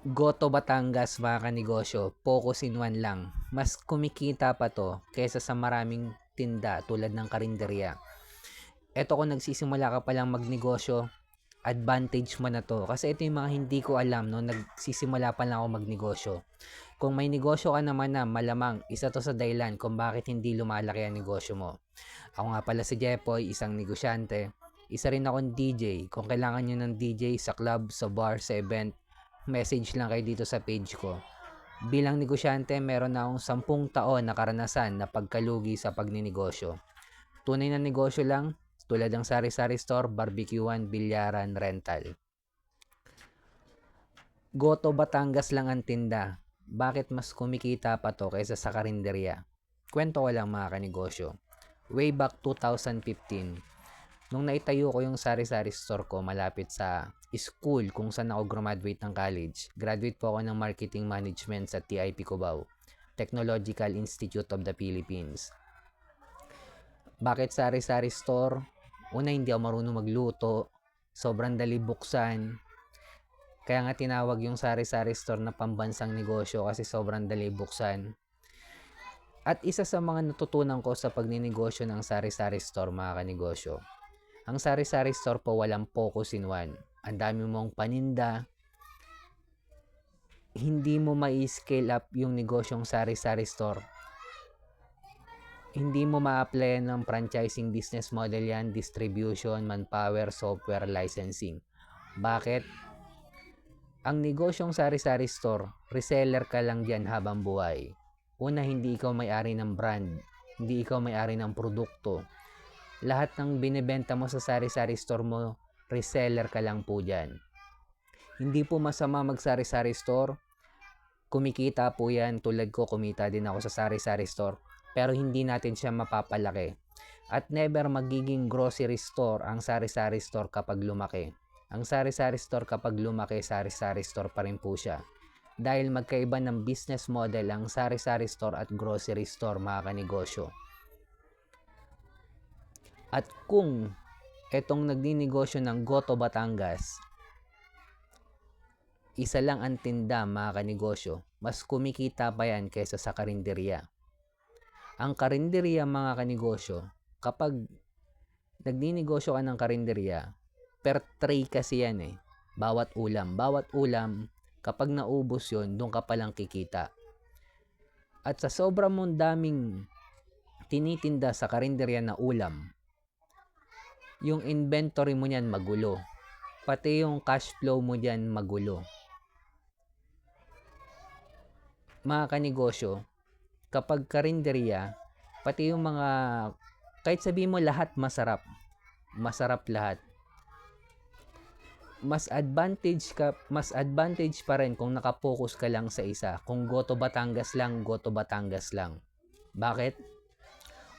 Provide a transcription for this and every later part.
Goto Batangas mga kanegosyo, focus in one lang. Mas kumikita pa to kaysa sa maraming tinda tulad ng karinderya. Eto kung nagsisimula ka palang magnegosyo, advantage mo na to. Kasi ito yung mga hindi ko alam no, nagsisimula pa lang ako magnegosyo. Kung may negosyo ka naman na malamang, isa to sa dahilan kung bakit hindi lumalaki ang negosyo mo. Ako nga pala si Jepoy, isang negosyante. Isa rin akong DJ. Kung kailangan nyo ng DJ sa club, sa bar, sa event, message lang kayo dito sa page ko. Bilang negosyante, meron na akong 10 taon na karanasan na pagkalugi sa pagninegosyo. Tunay na negosyo lang, tulad ng sari-sari store, barbecuean, bilyaran, rental. Goto Batangas lang ang tinda. Bakit mas kumikita pa to kaysa sa karinderya? Kwento ko lang mga kanegosyo. Way back 2015, nung naitayo ko yung sari-sari store ko malapit sa school kung saan ako graduate ng college. Graduate po ako ng Marketing Management sa TIP Cubao, Technological Institute of the Philippines. Bakit sari-sari store? Una, hindi ako marunong magluto. Sobrang dali buksan. Kaya nga tinawag yung sari-sari store na pambansang negosyo kasi sobrang dali buksan. At isa sa mga natutunan ko sa pagninegosyo ng sari-sari store mga kanegosyo, ang sari-sari store po walang focus in one. Ang dami mong paninda, hindi mo mai-scale up yung negosyong sari-sari store. Hindi mo ma-apply ng franchising business model yan, distribution, manpower, software, licensing. Bakit? Ang negosyong sari-sari store, reseller ka lang dyan habang buhay. Una, hindi ikaw may-ari ng brand. Hindi ikaw may-ari ng produkto. Lahat ng binibenta mo sa sari-sari store mo, reseller ka lang po dyan. Hindi po masama mag-sari-sari store. Kumikita po yan. Tulad ko, kumita din ako sa sari-sari store. Pero hindi natin siya mapapalaki. At never magiging grocery store ang sari-sari store kapag lumaki. Ang sari-sari store kapag lumaki, sari-sari store pa rin po siya. Dahil magkaiba ng business model ang sari-sari store at grocery store mga kanegosyo. At kung etong nagninegosyo ng Goto Batangas, isa lang ang tinda mga kanegosyo, mas kumikita pa yan kaysa sa karinderya. Ang karinderya mga kanegosyo, kapag nagninegosyo ka ng karinderya, per tray kasi yan eh. Bawat ulam, kapag naubos yon, doon ka palang kikita. At sa sobrang mong daming tinitinda sa karinderya na ulam, yung inventory mo niyan magulo. Pati yung cash flow mo diyan magulo. Mga kanegosyo, kapag karinderya, pati yung mga, kahit sabihin mo lahat masarap lahat. Mas advantage pa rin kung nakapokus ka lang sa isa. Kung Goto Batangas lang. Bakit?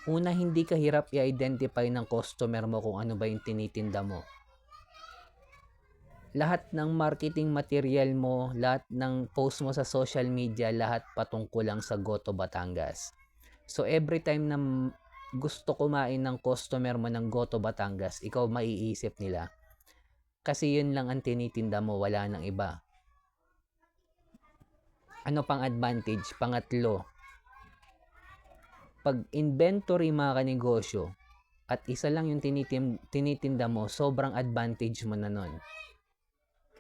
Una, hindi ka hirap i-identify ng customer mo kung ano ba yung tinitinda mo. Lahat ng marketing material mo, lahat ng post mo sa social media, lahat patungkol lang sa Goto Batangas. So every time na gusto kumain ng customer mo ng Goto Batangas, ikaw maiisip nila. Kasi yun lang ang tinitinda mo, wala nang iba. Ano pang advantage? Pangatlo, pag inventory mga kanegosyo, at isa lang yung tinitinda mo, sobrang advantage mo na nun.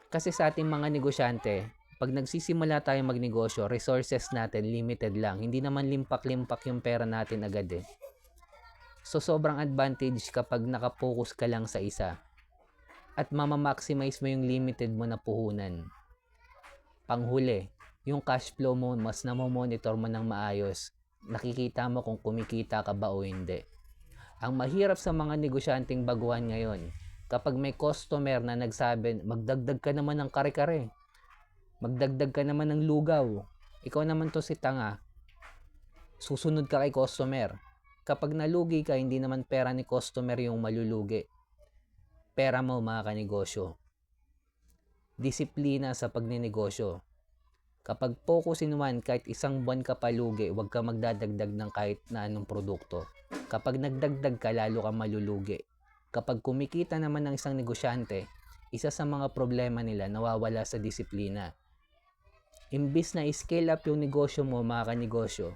Kasi sa ating mga negosyante, pag nagsisimula tayo magnegosyo, resources natin limited lang. Hindi naman limpak-limpak yung pera natin agad eh. So sobrang advantage kapag nakapokus ka lang sa isa. At mamamaximize mo yung limited mo na puhunan. Panghuli, yung cash flow mo, mas namomonitor mo ng maayos. Nakikita mo kung kumikita ka ba o hindi. Ang mahirap sa mga negosyanteng baguhan ngayon, kapag may customer na nagsabi, magdagdag ka naman ng kare-kare. Magdagdag ka naman ng lugaw. Ikaw naman to si tanga. Susunod ka kay customer. Kapag nalugi ka, hindi naman pera ni customer yung malulugi. Pera mo mga kanegosyo. Disiplina sa pagninegosyo. Kapag focus in one, kahit isang buwan ka palugi, huwag ka magdadagdag ng kahit na anong produkto. Kapag nagdagdag ka, lalo ka malulugi. Kapag kumikita naman ng isang negosyante, isa sa mga problema nila nawawala sa disiplina. Imbis na i-scale up yung negosyo mo, mga kanegosyo,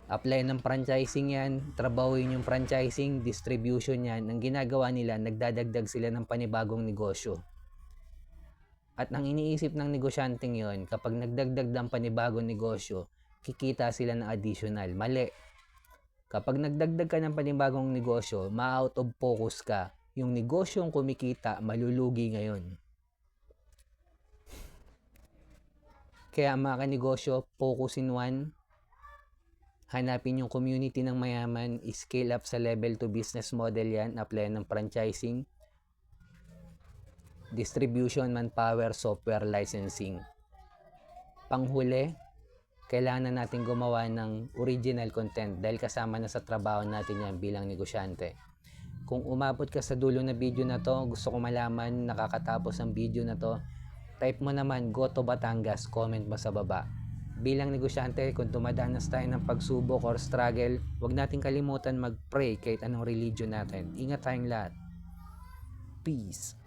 apply ng franchising yan, trabahuin yung franchising, distribution yan. Ang ginagawa nila, nagdadagdag sila ng panibagong negosyo. At ang iniisip ng negosyanteng yon, kapag nagdagdag ng panibagong negosyo, kikita sila ng additional. Mali. Kapag nagdagdag ka ng panibagong negosyo, ma-out of focus ka. Yung negosyong kumikita, malulugi ngayon. Kaya mga kanegosyo, focus in one. Hanapin yung community ng mayaman, scale up sa level 2 business model yan, apply ng franchising, distribution, manpower, software, licensing. Panghuli, kailangan na natin gumawa ng original content dahil kasama na sa trabaho natin yan bilang negosyante. Kung umabot ka sa dulo na video na to, gusto ko malaman nakakatapos ang video na to, type mo naman go to Batangas, comment mo sa baba. Bilang negosyante, kung dumadanas tayo ng pagsubok or struggle, huwag natin kalimutan mag-pray kahit anong religion natin. Ingat tayong lahat. Peace.